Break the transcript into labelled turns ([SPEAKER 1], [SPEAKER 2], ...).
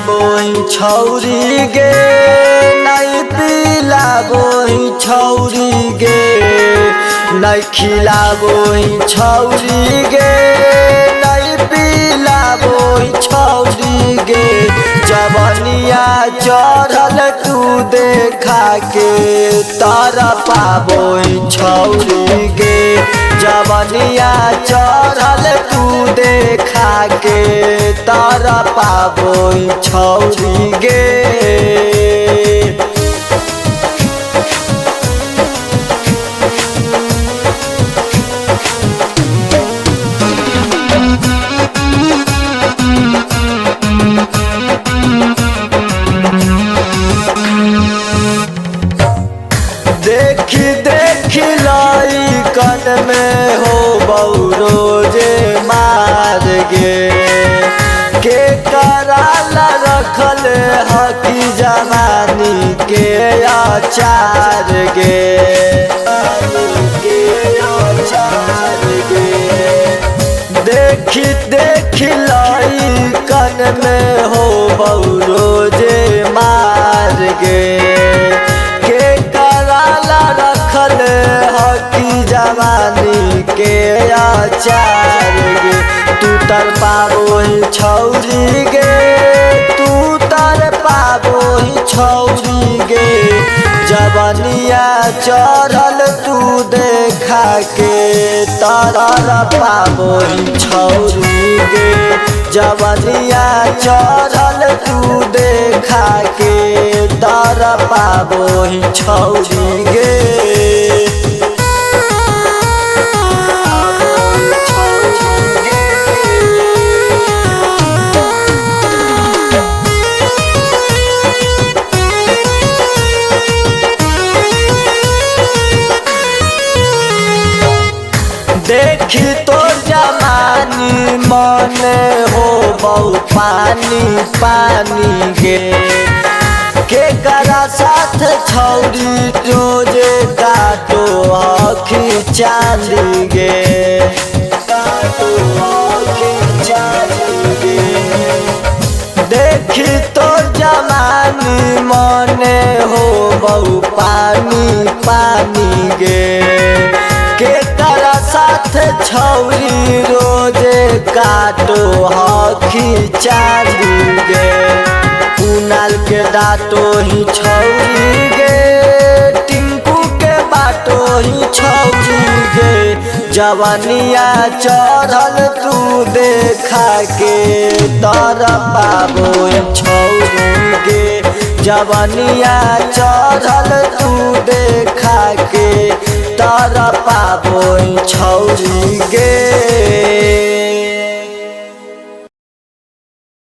[SPEAKER 1] बोही छौरी गे नहीं पीला बोही छौरी गे नहीं खिला बोही छौरी गे नहीं पीला बोही छौरी गे जवनिया चढ़ल तू देखा के तारा पाबोही छौरी गे जवनिया चढ़ल तू देखा के तारा पाबोही छौरी गे। देखी देखी लाई कन में हो बौरोजे मार गे के कराला रखल हकी जवानी के आचार गे देखी देखी लाई कन में हो बौरोजे मार गे हकी जवानी के आचार गे तू तर पाबोही छौरी गे तू तर पाबोही छौरी गे जवनिया चढ़ल तू देखा के तारा पाबोही छौरी गे जवनिया चढ़ल तू देखा के तारा पाबोही छौरी गे। देखी तो जवानी मन हो बहु पानी पानी गे के करा साथ छौरी रोजे काटो आँखी चांदी गे काटो आँखी चांदी गे देखी तो जवानी मन हो बहु पानी पानी गे के करा साथ छौरी रोजे काटो हखी चांदी गे कुनाल के डाटो ही छौरी गे टिंकू के बाटो ही छौरी गे जवनिया चढ़ल तू देखा के तारा पाबोही छौरी गे जवनिया चढ़ल तू देखा के तारा पाबोही छौरी गे।